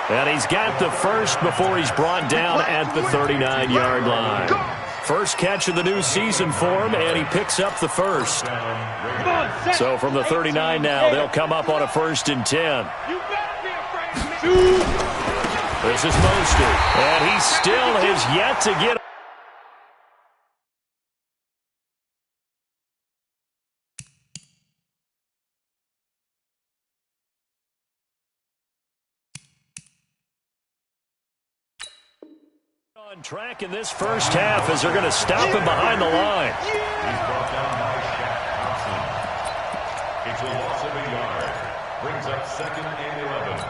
And he's got the first before he's brought down at the 39-yard line. First catch of the new season for him, and he picks up the first. So from the 39 now, they'll come up on a 1st and 10. This is Mostert, and he still has yet to get on track in this first half as they're going to stop him behind the line. He's brought down by Shaq Thompson. It's a loss of a yard. Brings up 2nd and 11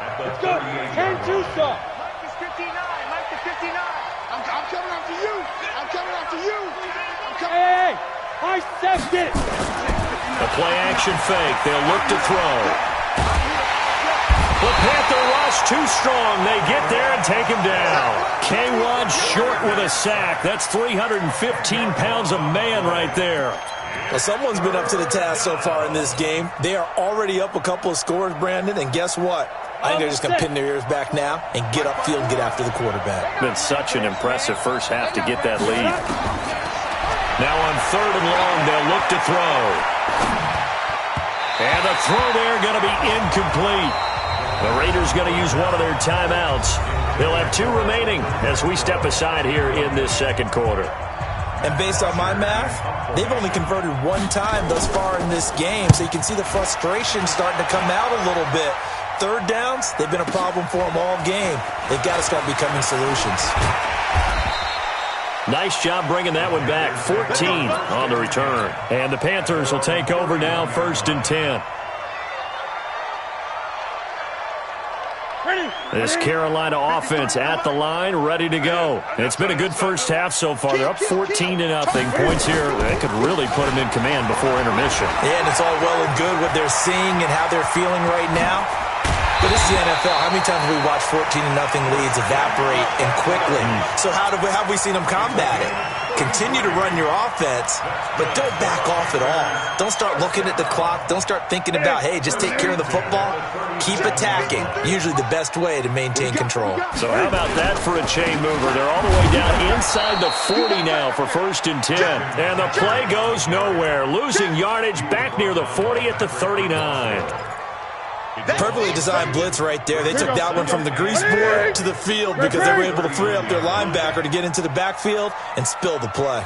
at the 38-yard line. Mike is 59. Mike is 59. I'm coming after you. I'm coming after you. Hey, I saved it. A play-action fake. They'll look to throw. The Panther rush too strong. They get there and take him down. K1 short with a sack. That's 315 pounds of man right there. Well, someone's been up to the task so far in this game. They are already up a couple of scores, Brandon, and guess what? I think they're just going to pin their ears back now and get upfield and get after the quarterback. Been such an impressive first half to get that lead. Now on 3rd and long, they'll look to throw. And the throw there going to be incomplete. The Raiders going to use one of their timeouts. They'll have 2 remaining as we step aside here in this 2nd quarter. And based on my math, they've only converted 1 time thus far in this game, so you can see the frustration starting to come out a little bit. 3rd downs, they've been a problem for them all game. They've got to start becoming solutions. Nice job bringing that one back. 14 on the return. And the Panthers will take over now, 1st and 10. This Carolina offense at the line, ready to go. It's been a good first half so far. They're up 14-0. Points here, they could really put them in command before intermission. Yeah, and it's all well and good what they're seeing and how they're feeling right now. But this is the NFL. How many times have we watched 14-0 leads evaporate and quickly? So how have we seen them combat it? Continue to run your offense, but don't back off at all. Don't start looking at the clock. Don't start thinking about, hey, just take care of the football. Keep attacking. Usually the best way to maintain control. So how about that for a chain mover? They're all the way down inside the 40 now for 1st and 10. And the play goes nowhere. Losing yardage back near the 40 at the 39. Perfectly designed blitz right there. They took that one from the grease board to the field because they were able to free up their linebacker to get into the backfield and spill the play.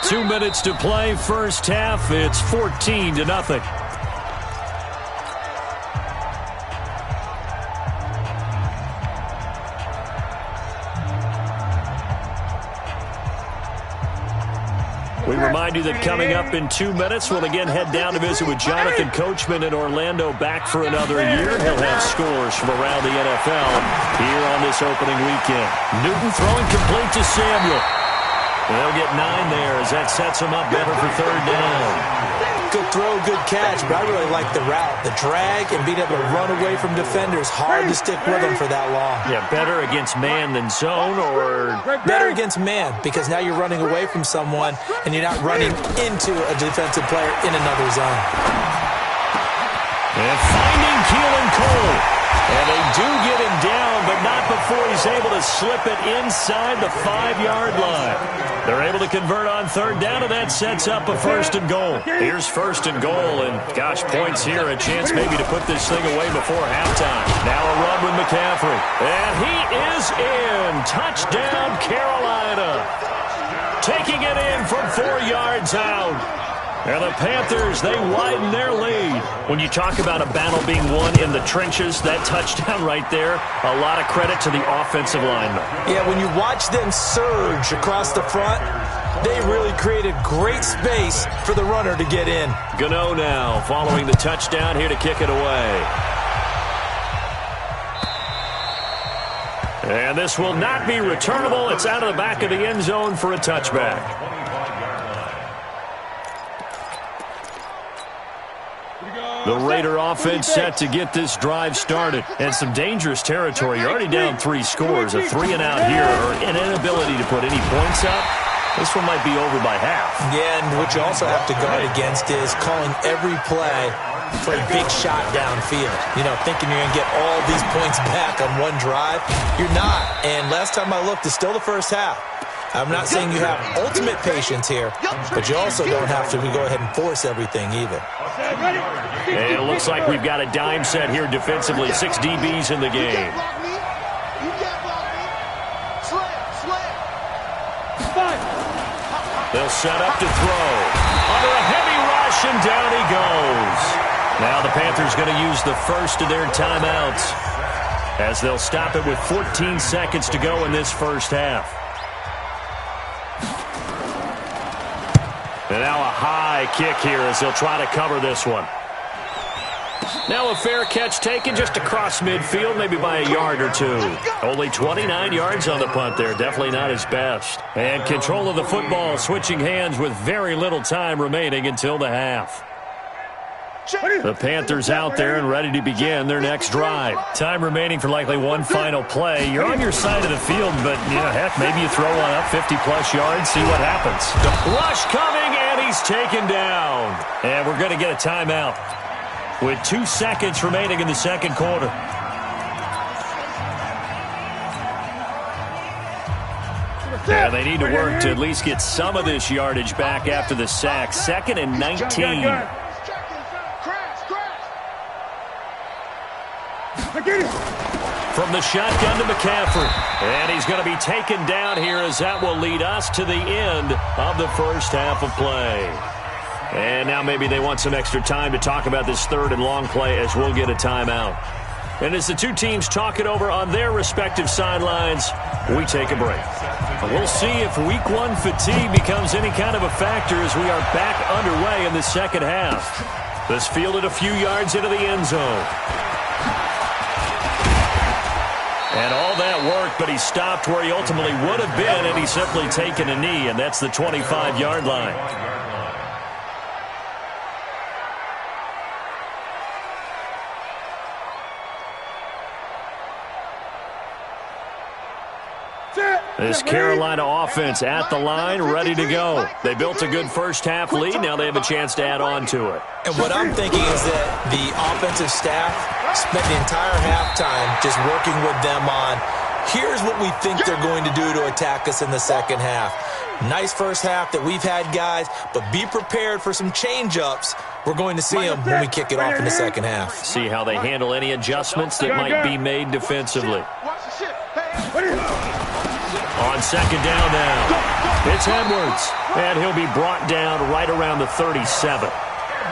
2 minutes to play, first half. It's 14-0. We remind you that coming up in 2 minutes, we'll again head down to visit with Jonathan Coachman in Orlando, back for another year. He'll have scores from around the NFL here on this opening weekend. Newton throwing complete to Samuel. They'll get 9 there as that sets them up better for 3rd down. Good throw, good catch, but I really like the route. The drag and being able to run away from defenders. Hard to stick with them for that long. Yeah, better against man than zone, or better against man, because now you're running away from someone and you're not running into a defensive player in another zone. And finding Keelan Cole. And they do get him down, but not before he's able to slip it inside the 5-yard line. They're able to convert on 3rd down, and that sets up a 1st and goal. Here's 1st and goal, and gosh, points here, a chance maybe to put this thing away before halftime. Now a run with McCaffrey, and he is in. Touchdown, Carolina. Taking it in from 4 yards out. And the Panthers, they widen their lead. When you talk about a battle being won in the trenches, that touchdown right there, a lot of credit to the offensive linemen. Yeah, when you watch them surge across the front, they really created great space for the runner to get in. Gano now following the touchdown here to kick it away. And this will not be returnable. It's out of the back of the end zone for a touchback. The Raider offense set to get this drive started. And some dangerous territory. You're already down 3 scores. A 3-and-out here, or an inability to put any points up. This one might be over by half. Yeah, and what you also have to guard against is calling every play for a big shot downfield. You know, thinking you're going to get all these points back on one drive. You're not. And last time I looked, it's still the first half. I'm not saying you have ultimate patience here, but you also don't have to go ahead and force everything either. And it looks like we've got a dime set here defensively. 6 DBs in the game. They'll set up to throw. Under a heavy rush, and down he goes. Now the Panthers going to use the first of their timeouts as they'll stop it with 14 seconds to go in this first half. And now a high kick here as they'll try to cover this one. Now a fair catch taken just across midfield, maybe by a yard or two. Only 29 yards on the punt there. Definitely not his best. And control of the football switching hands with very little time remaining until the half. The Panthers out there and ready to begin their next drive. Time remaining for likely one final play. You're on your side of the field, but, you know, heck, maybe you throw one up 50-plus yards, see what happens. Rush coming, and he's taken down. And we're going to get a timeout with 2 seconds remaining in the second quarter. And they need to work to at least get some of this yardage back after the sack. 2nd and 19. From the shotgun to McCaffrey. And he's going to be taken down here as that will lead us to the end of the first half of play. And now maybe they want some extra time to talk about this 3rd and long play as we'll get a timeout. And as the two teams talk it over on their respective sidelines, we take a break. And we'll see if week 1 fatigue becomes any kind of a factor as we are back underway in the second half. This fielded a few yards into the end zone. And all that work, but he stopped where he ultimately would have been, and he's simply taken a knee, and that's the 25-yard line. This Carolina offense at the line, ready to go. They built a good first-half lead. Now they have a chance to add on to it. And what I'm thinking is that the offensive staff spent the entire halftime just working with them on, here's what we think they're going to do to attack us in the second half. Nice first half that we've had, guys, but be prepared for some change-ups. We're going to see them when we kick it off in the second half. See how they handle any adjustments that might be made defensively. On second down now, it's Edwards, and he'll be brought down right around the 37.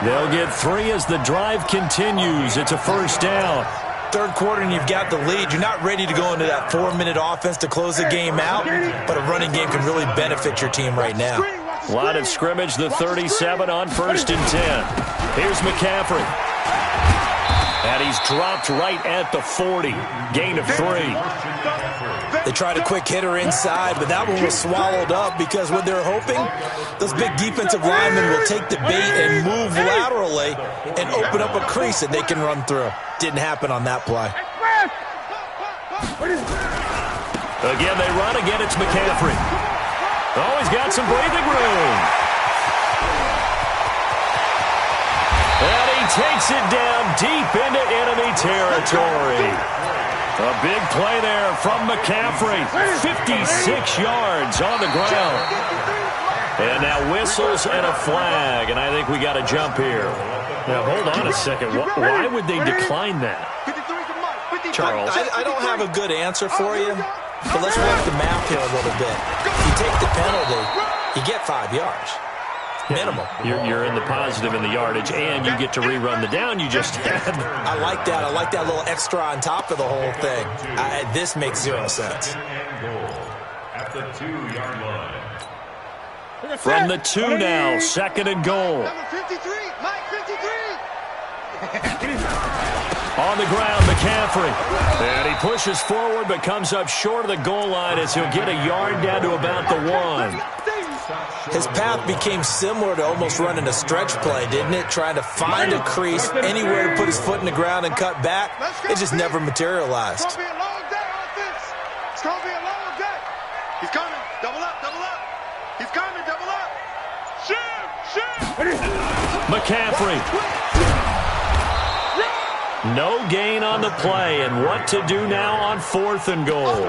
They'll get 3 as the drive continues. It's a first down. Third quarter and you've got the lead. You're not ready to go into that 4-minute offense to close the game out, but a running game can really benefit your team right now. Line of scrimmage, the 37 on 1st and 10. Here's McCaffrey. And he's dropped right at the 40. Gain of 3. They tried a quick hitter inside, but that one was swallowed up because what they're hoping, those big defensive linemen will take the bait and move laterally and open up a crease that they can run through. Didn't happen on that play. Again, they run. Again, it's McCaffrey. Oh, he's got some breathing room. And he takes it down deep into enemy territory. A big play there from McCaffrey. 56 yards on the ground. And now whistles and a flag. And I think we got a jump here. Now, hold on a second. Why would they decline that? Charles? I don't have a good answer for you, but let's work the math here a little bit. If you take the penalty, you get 5 yards. Minimum. You're in the positive in the yardage, and you get to rerun the down you just had. I like that. I like that little extra on top of the whole thing. This makes 0 sense. At the 2-yard line. From the 2 now, 2nd and goal. Number 53, Mike 53. On the ground, McCaffrey. And he pushes forward but comes up short of the goal line as he'll get a yard down to about the 1. His path became similar to almost running a stretch play, didn't it? Trying to find a crease, anywhere to put his foot in the ground and cut back. It just never materialized. It's going to be a long day on this. It's going to be a long day. He's coming. Double up, double up. He's coming, double up. Shoot, shoot. McCaffrey. No gain on the play, and what to do now on 4th and goal.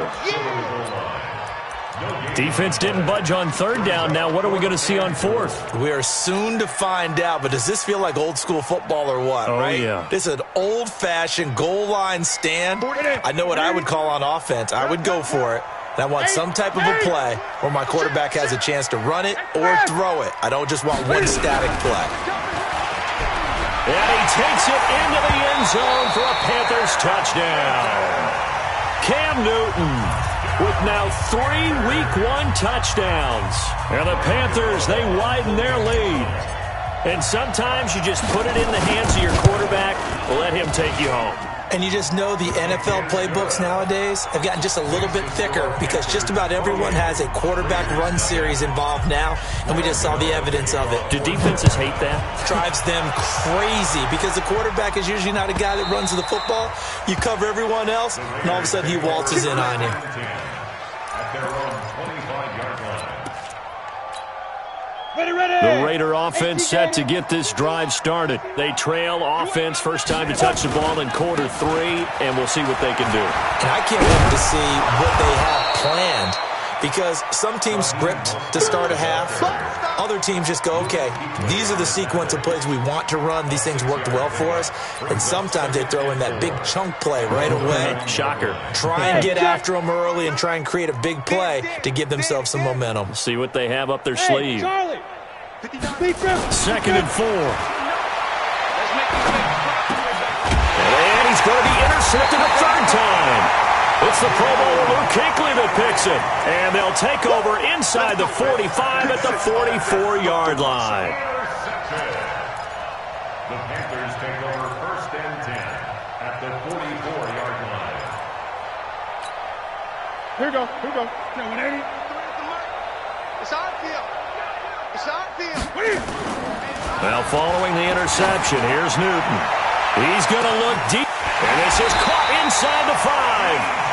Defense didn't budge on 3rd down. Now what are we going to see on 4th? We are soon to find out, but does this feel like old school football or what, right? Yeah. This is an old-fashioned goal line stand. I know what I would call on offense. I would go for it. And I want some type of a play where my quarterback has a chance to run it or throw it. I don't just want one static play. And he takes it into the end zone for a Panthers touchdown. Cam Newton with now 3 Week 1 touchdowns. And the Panthers, they widen their lead. And sometimes you just put it in the hands of your quarterback, let him take you home. And you just know the NFL playbooks nowadays have gotten just a little bit thicker because just about everyone has a quarterback run series involved now, and we just saw the evidence of it. Do defenses hate that? Drives them crazy because the quarterback is usually not a guy that runs the football. You cover everyone else, and all of a sudden he waltzes in on you. At their own 25-yard line. The Raider offense set to get this drive started. They trail offense, first time to touch the ball in quarter 3, and we'll see what they can do. And I can't wait to see what they have planned because some teams script to start a half. Other teams just go, okay, these are the sequence of plays we want to run. These things worked well for us. And sometimes they throw in that big chunk play right away. Shocker. Try and get after them early and try and create a big play to give themselves some momentum. See what they have up their sleeve. Charlie. 2nd and 4. And he's going to be intercepted a 3rd time. It's the Pro Bowler Luke Kuechly that picks it. And they'll take over inside the 45 at the 44-yard line. The Panthers take over 1st and 10 at the 44-yard line. Here we go. Here we go. 180. It's our field. It's our field. Well, following the interception, here's Newton. He's going to look deep. And this is caught inside the 5.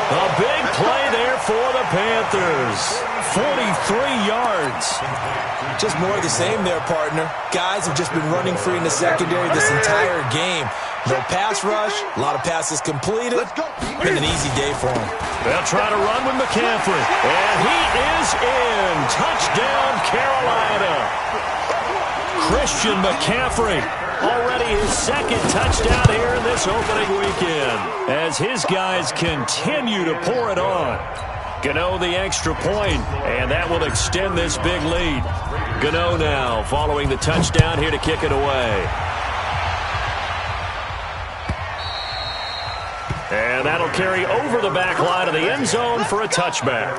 A big play there for the Panthers. 43 yards. Just more of the same there, partner. Guys have just been running free in the secondary this entire game. No pass rush, a lot of passes completed, and an easy day for them. They'll try to run with McCaffrey. And he is in. Touchdown, Carolina. Christian McCaffrey. Already his 2nd touchdown here in this opening weekend as his guys continue to pour it on. Gano the extra point, and that will extend this big lead. Gano now following the touchdown here to kick it away. And that'll carry over the back line of the end zone for a touchback.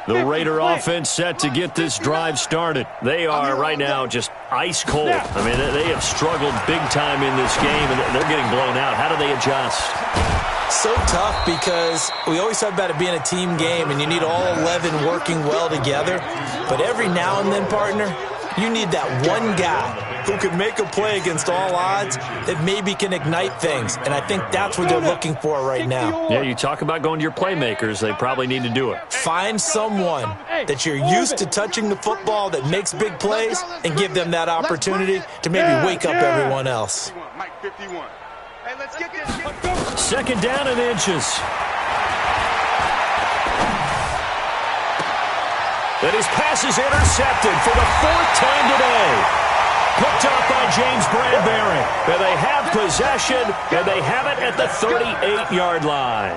The Raider offense set to get this drive started. They are right now just ice cold. I mean, they have struggled big time in this game, and they're getting blown out. How do they adjust? So tough because we always talk about it being a team game, and you need all 11 working well together. But every now and then, partner, you need that one guy who can make a play against all odds that maybe can ignite things. And I think that's what they're looking for right now. Yeah, you talk about going to your playmakers. They probably need to do it. Find someone that you're used to touching the football that makes big plays and give them that opportunity to maybe wake up everyone else. Mike 51. Hey, let's get this. 2nd down and inches. And his pass is intercepted for the 4th time today. Picked up by James Bradbury. And they have possession, and they have it at the 38-yard line.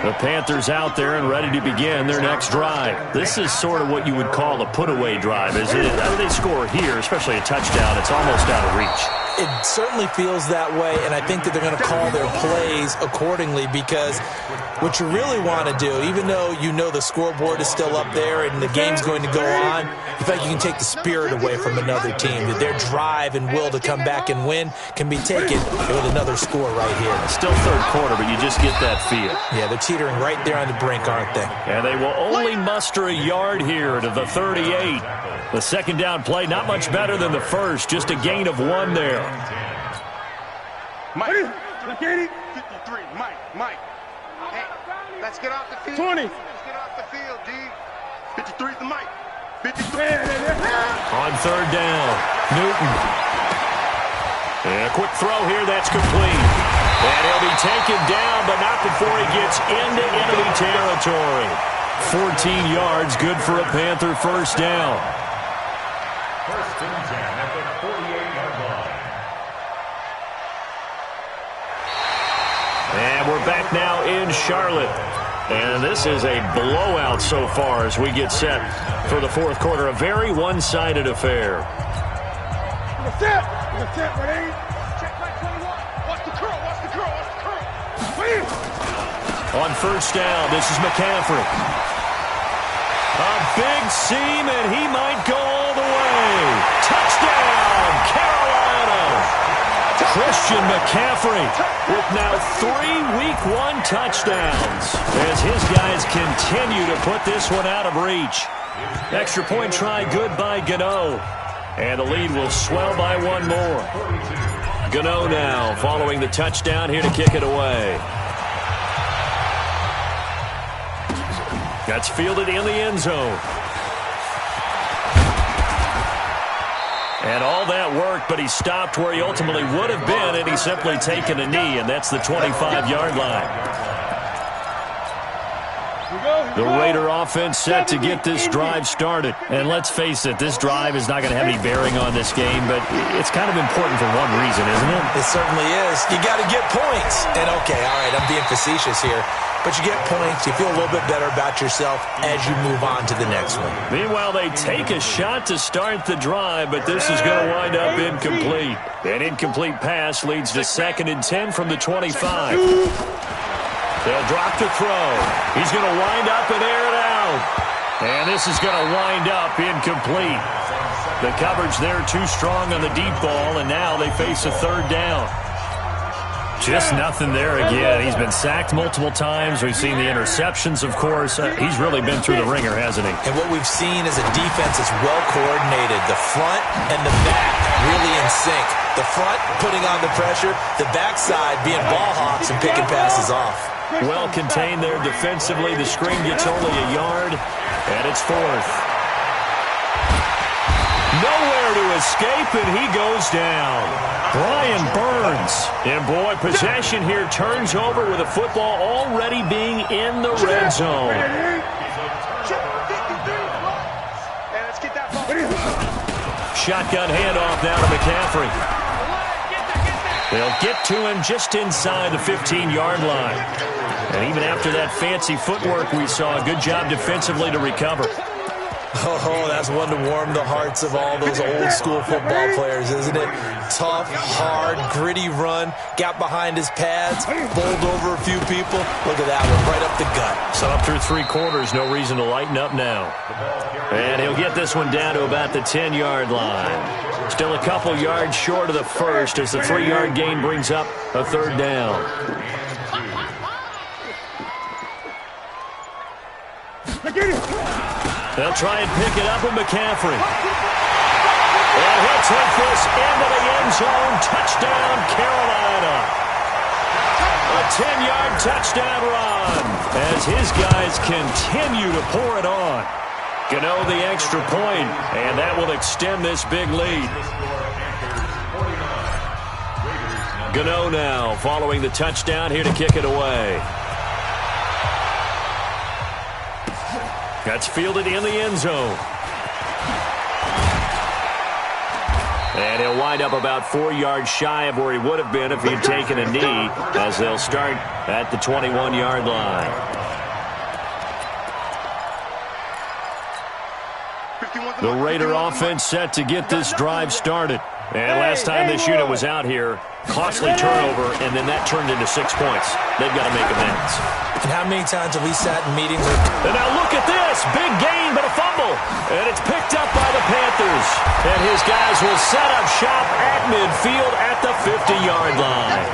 The Panthers out there and ready to begin their next drive. This is sort of what you would call a put-away drive, isn't it? How do they score here, especially a touchdown? It's almost out of reach. It certainly feels that way, and I think that they're going to call their plays accordingly because what you really want to do, even though you know the scoreboard is still up there and the game's going to go on, in fact, you can take the spirit away from another team, that their drive and will to come back and win can be taken with another score right here. Still 3rd quarter, but you just get that feel. Yeah, they're teetering right there on the brink, aren't they? And they will only muster a yard here to the 38. The 2nd down play, not much better than the first, just a gain of 1 there. Mike, 53, Mike. Hey, let's get off the field. 20. Let's get off the field, D. 53 to Mike. 53. On 3rd down, Newton. And a quick throw here, that's complete. And he'll be taken down, but not before he gets into enemy territory. 14 yards, good for a Panther first down. First and 10 at the 48-yard line. And we're back now in Charlotte. And this is a blowout so far as we get set for the fourth quarter. A very one-sided affair. That's it. That's it, ready? Check by 21. Watch the curl, watch the curl, watch the curl. Wait. On first down, this is McCaffrey. A big seam, and he might go all the way. Touchdown, Carolina. Christian McCaffrey with now 3 Week 1 touchdowns as his guys continue to put this one out of reach. Extra point try good by Gano. And the lead will swell by one more. Gano now following the touchdown here to kick it away. That's fielded in the end zone. And all that worked, but he stopped where he ultimately would have been, and he's simply taken a knee, and that's the 25-yard line. The Raider offense set to get this drive started. And let's face it, this drive is not going to have any bearing on this game, but it's kind of important for one reason, isn't it? It certainly is. You got to get points. And okay, all right, I'm being facetious here. But you get points, you feel a little bit better about yourself as you move on to the next one. Meanwhile, they take a shot to start the drive, but this is going to wind up incomplete. An incomplete pass leads to 2nd and 10 from the 25. They'll drop to throw. He's going to wind up and air it out. And this is going to wind up incomplete. The coverage there too strong on the deep ball, and now they face a third down. Just nothing there again. He's been sacked multiple times. We've seen the interceptions, of course. He's really been through the ringer, hasn't he? And what we've seen is a defense that's well coordinated. The front and the back really in sync. The front putting on the pressure, the backside being ball hawks and picking passes off. Well contained there defensively. The screen gets only a yard, and it's 4th. Nowhere to escape, and he goes down. Brian Burns. And, boy, possession here turns over with the football already being in the red zone. Shotgun handoff now to McCaffrey. They'll get to him just inside the 15-yard line. And even after that fancy footwork we saw, a good job defensively to recover. Oh, that's one to warm the hearts of all those old-school football players, isn't it? Tough, hard, gritty run, got behind his pads, bowled over a few people. Look at that one, right up the gut. So up through 3 quarters, no reason to lighten up now. And he'll get this one down to about the 10-yard line. Still a couple yards short of the first as the 3-yard gain brings up a third down. They'll try and pick it up with McCaffrey. And he'll take this into the end zone. Touchdown, Carolina. A 10-yard touchdown run as his guys continue to pour it on. Gano the extra point, and that will extend this big lead. Gano now following the touchdown here to kick it away. That's fielded in the end zone. And he'll wind up about 4 yards shy of where he would have been if he had taken a knee, as they'll start at the 21-yard line. The Raider offense set to get this drive started. And last time this unit was out here, costly turnover, and then that turned into 6 points. They've got to make amends. And how many times have we sat in meetings with... And now look at this. Big gain, but a fumble. And it's picked up by the Panthers. And his guys will set up shop at midfield at the 50-yard line.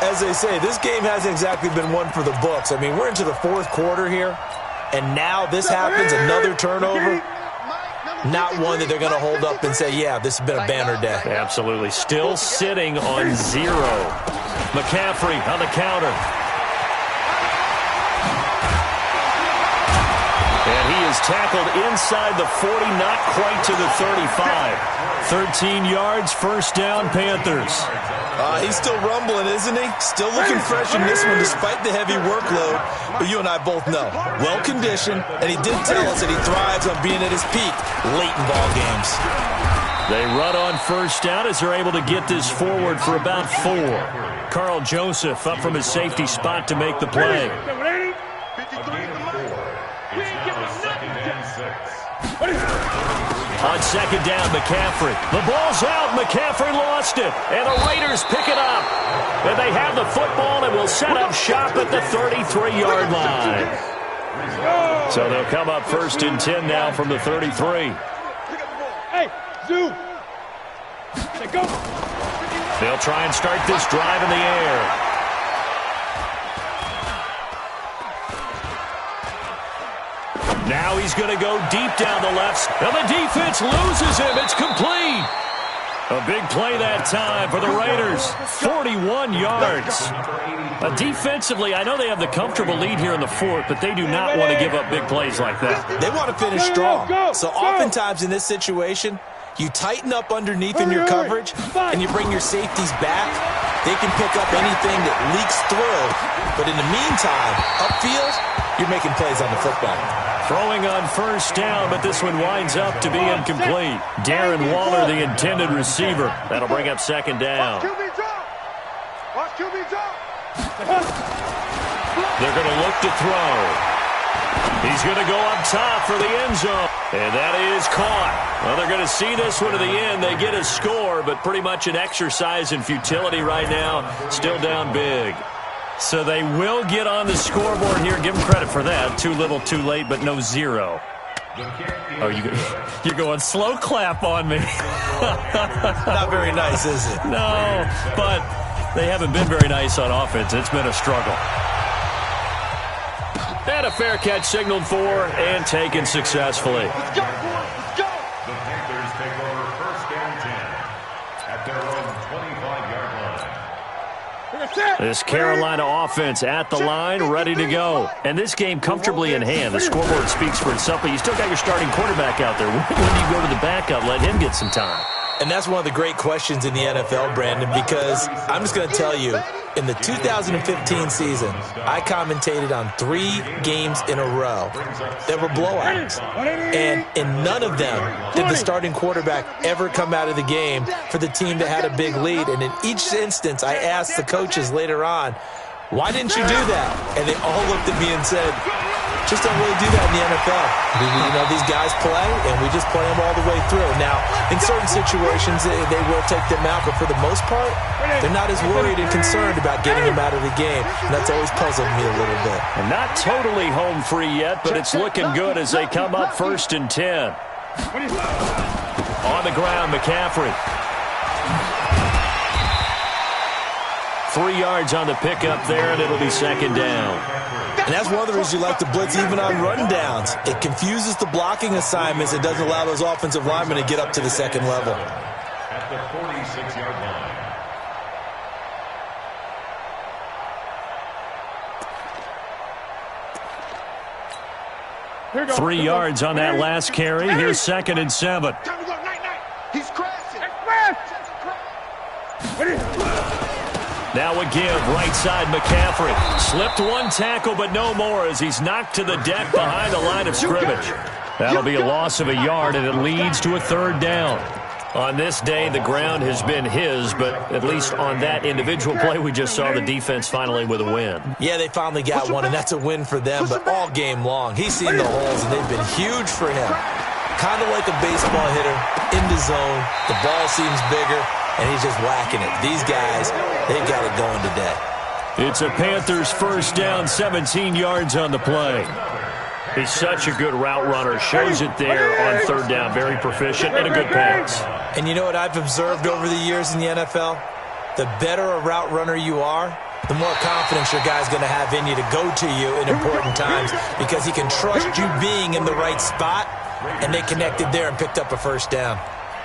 As they say, this game hasn't exactly been one for the books. I mean, we're into the 4th quarter here, and now this happens, another turnover. Not one that they're going to hold up and say, yeah, this has been a banner day. Absolutely. Still sitting on 0. McCaffrey on the counter. And he is is tackled inside the 40, not quite to the 35. 13 yards, first down, Panthers. He's still rumbling, isn't he? Still looking fresh in this one despite the heavy workload. But you and I both know, well-conditioned, and he did tell us that he thrives on being at his peak late in ball games. They run on first down as they're able to get this forward for about 4. Carl Joseph up from his safety spot to make the play. On second down, McCaffrey. The ball's out. McCaffrey lost it. And the Raiders pick it up. And they have the football and will set up shop at the 33-yard line. So they'll come up first and 10 now from the 33. Hey, Zoo. Go. They'll try and start this drive in the air. Now he's going to go deep down the left. And the defense loses him. It's complete. A big play that time for the Raiders. 41 yards. Defensively, I know they have the comfortable lead here in the fourth, but they do not want to give up big plays like that. They want to finish strong. So oftentimes in this situation, you tighten up underneath in your coverage, and you bring your safeties back. They can pick up anything that leaks through. But in the meantime, upfield, you're making plays on the football. Throwing on first down, but this one winds up to be incomplete. Darren Waller, the intended receiver. That'll bring up second down. Watch QB drop. They're going to look to throw. He's going to go up top for the end zone. And that is caught. Well, they're going to see this one to the end. They get a score, but pretty much an exercise in futility right now. Still down big. So they will get on the scoreboard here. Give them credit for that. Too little, too late, but no 0. Oh, you're going slow clap on me. Not very nice, is it? No, but they haven't been very nice on offense. It's been a struggle. And a fair catch signaled for and taken successfully. Let's go, boys. Let's go. The Panthers take over first down 10 at their own 25-yard line. This Carolina offense at the line, ready to go. And this game comfortably in hand. The scoreboard speaks for itself, but you still got your starting quarterback out there. When do you go to the backup, let him get some time? And that's one of the great questions in the NFL, Brandon, because I'm just going to tell you, in the 2015 season, I commentated on 3 games in a row that were blowouts. And in none of them did the starting quarterback ever come out of the game for the team that had a big lead. And in each instance, I asked the coaches later on, why didn't you do that? And they all looked at me and said, just don't really do that in the NFL. You know, these guys play, and we just play them all the way through. Now, in certain situations, they will take them out, but for the most part, they're not as worried and concerned about getting them out of the game. And that's always puzzled me a little bit. And not totally home free yet, but it's looking good as they come up first and 10. On the ground, McCaffrey. 3 yards on the pickup there, and it'll be second down. And that's one of the reasons you like to blitz even on rundowns. It confuses the blocking assignments. It doesn't allow those offensive linemen to get up to the second level. At the 46-yard line. 3 yards on that last carry. Here's second and 7. Time to go. Night. He's crashing. Now a give, right side McCaffrey. Slipped one tackle, but no more as he's knocked to the deck behind the line of scrimmage. That'll be a loss of a yard, and it leads to a third down. On this day, the ground has been his, but at least on that individual play, we just saw the defense finally with a win. Yeah, they finally got one, and that's a win for them, but all game long, he's seen the holes, and they've been huge for him. Kind of like a baseball hitter, in the zone, the ball seems bigger, and he's just whacking it. These guys, they've got it going today. It's a Panthers first down, 17 yards on the play. He's such a good route runner. Shows it there on third down. Very proficient and a good pass. And you know what I've observed over the years in the NFL? The better a route runner you are, the more confidence your guy's going to have in you to go to you in important times because he can trust you being in the right spot, and they connected there and picked up a first down.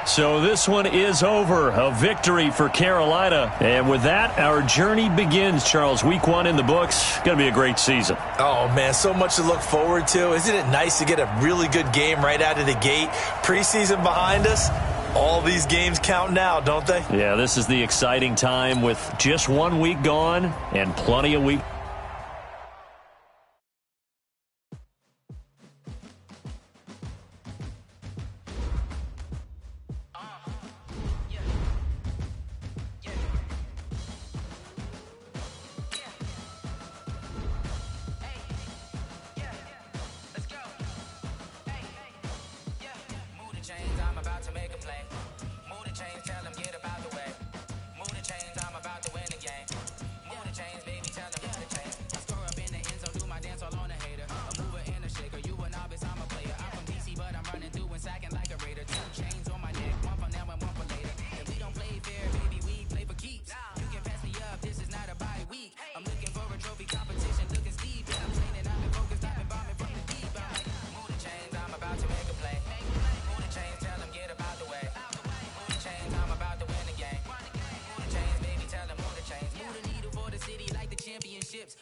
So this one is over. A victory for Carolina. And with that, our journey begins, Charles. Week 1 in the books. Going to be a great season. Oh, man, so much to look forward to. Isn't it nice to get a really good game right out of the gate? Preseason behind us. All these games count now, don't they? Yeah, this is the exciting time with just 1 week gone and plenty of week.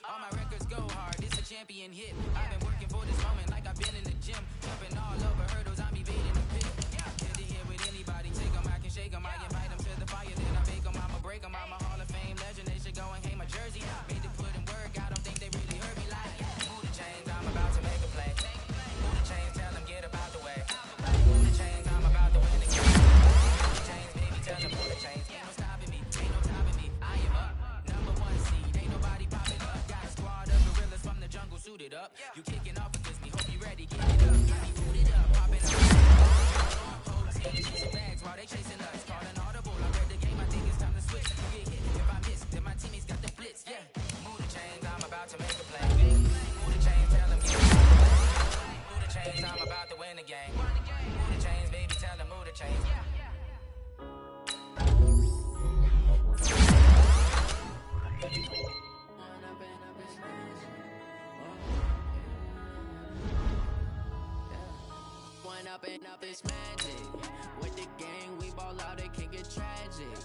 All my records go hard, this a champion hit. I've been working for this moment like I've been in the gym. Jumping all over hurdles, I'm evading the pit. Head to head with anybody, take them, I can shake them. I invite them to the fire, then I bake them, I'ma break them. I'm a Hall of Fame legend, they should go and hang my jersey. Made to put in work, I don't think they really heard me like. Move the chains, I'm about to make a play. Move the chains, tell them get up out the way. Move the chains, I'm about to win the game. Move the chains, baby, tell them move the chains. Ain't no stopping me, ain't no stopping me. I am up, #1 seed, ain't nobody popping up. Got a squad of gorillas from the jungle suited up. You kicking off against me, hope you ready, get it up. Get me booted up, popping up. Whole team chasing bags while they chasing us. Calling audible, I read the game, I think it's time to switch. You get hit if I miss, then my teammates got the blitz. Yeah, move the chains, I'm about to make a play. Move the chains, tell them get it. Move the chains, I'm about to win the game. Move the chains, baby, tell them move the chains. Up is magic. With the gang, we ball out, it can get tragic.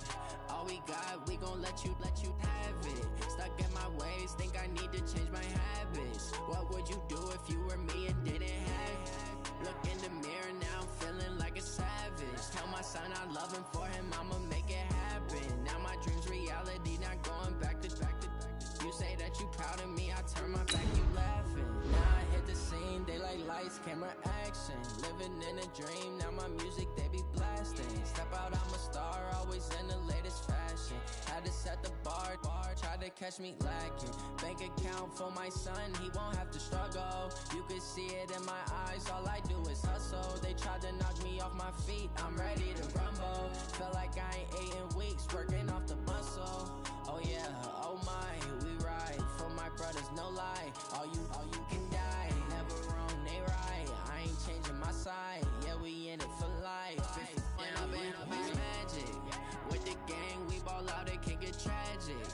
All we got, we gon' let you have it. Stuck in my ways, think I need to change my habits. What would you do if you were me and didn't have it? Look in the mirror now, I'm feeling like a savage. Tell my son I love him, for him I'ma make it happen. Now my dream's reality, not going back to. You say that you proud of me, I turn my back, you laughing. Now I hit the scene, they like lights, camera, action. Living in a dream, now my music, they be blasting. Step out, I'm a star, always in the latest fashion. Had to set the bar, try to catch me lacking. Bank account for my son, he won't have to struggle. You can see it in my eyes, all I do is hustle. They tried to knock me off my feet, I'm ready to rumble. Feel like I ain't ate in weeks, working off the muscle. Oh yeah, oh my, we ride for my brothers, no lie. All you can die, never wrong, they right. I ain't changing my side, yeah, we in it for life. Up is magic. With the gang, we ball out, it can get tragic.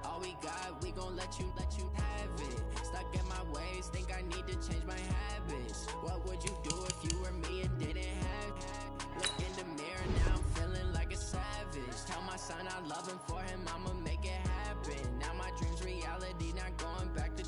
All we got, we gon' let you have it. Stuck in my ways, think I need to change my habits. What would you do if you were me and didn't have it? Look in the mirror now, I'm feeling like a savage. Tell my son I love him, for him I'ma make it happen. Now my dream's reality, not going back to.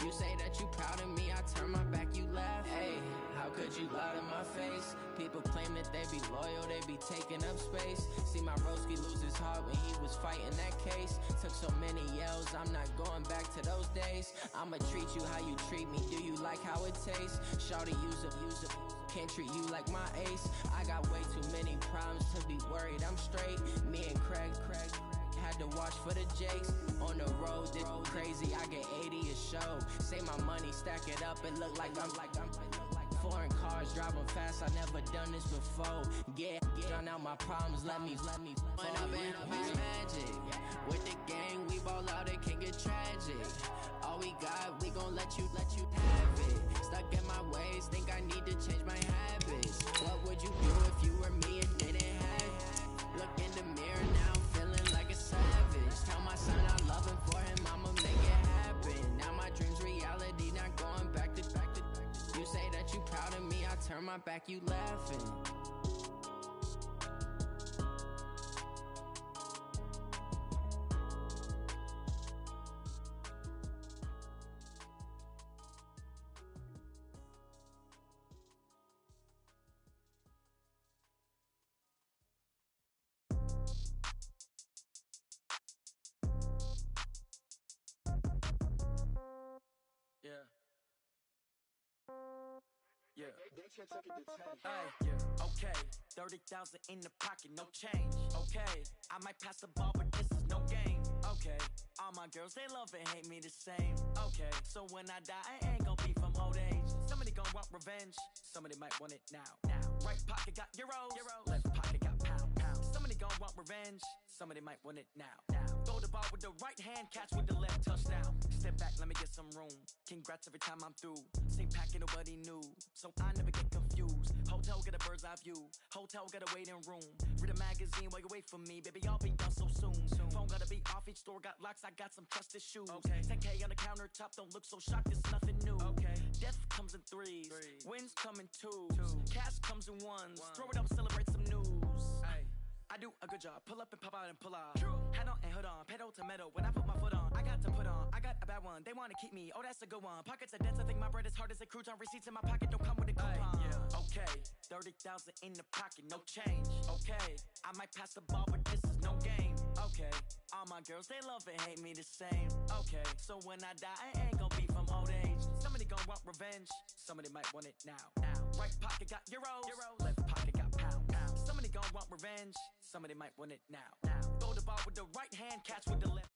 You say that you proud of me, I turn my back, you laugh. Hey, how could you lie to my face? People claim that they be loyal, they be taking up space. See my broski lose his heart when he was fighting that case. Took so many yells, I'm not going back to those days. I'ma treat you how you treat me, do you like how it tastes? Shawty, use up, can't treat you like my ace. I got way too many problems to be worried, I'm straight. Me and Craig had to watch for the Jakes. On the road, this crazy, I get 80 a show. Say my money, stack it up, and look like I'm foreign cars, driving fast, I never done this before. Get drown out my problems, let me Went up is magic. With the gang, we ball out, it can get tragic. All we got, we gon' let you have it. Stuck in my ways, think I need to change my habits. What would you do if you were me and didn't have it? Look in the mirror now, I'm feeling like a savage. Tell my son I love him, for him I'ma make it happen. Now my dream's reality, not going back to. You say that you proud of me, I turn my back, you laughing. Hey, okay, 30,000 in the pocket, no change. Okay, I might pass the ball, but this is no game. Okay, all my girls, they love and hate me the same. Okay, so when I die, I ain't gon' be from old age. Somebody gon' want revenge, somebody might want it now. Right pocket got euros, left pocket got pound. Somebody gon' want revenge, somebody might want it now. Throw the ball with the right hand, catch with the left, touchdown. Step back, let me get some room. Congrats every time I'm through. Same packet, nobody knew, so I never get confused. Hotel get a bird's eye view, hotel get a waiting room. Read a magazine while you wait for me, baby, I'll be done so soon. Phone gotta be off, each store got locks, I got some trusted shoes. 10K on the countertop, don't look so shocked, it's nothing new. Death comes in threes, wins come in twos, cash comes in ones. Throw it up, celebrate some news. I do a good job, pull up and pop out and pull off. Hat on and hood on, pedal to metal. When I put my foot on, I got to put on. I got a bad one, they wanna keep me, oh that's a good one. Pockets are dense, I think my bread is hard as a crouton. Receipts in my pocket don't come with a coupon. Okay, 30,000 in the pocket, no change. Okay, I might pass the ball, but this is no game. Okay, all my girls, they love and hate me the same. Okay, so when I die, I ain't gon' be from old age. Somebody gon' want revenge, somebody might want it now. Right pocket got euros, left pocket got pound. Somebody gon' want revenge, somebody might want it now. Throw the ball with the right hand, catch with the left.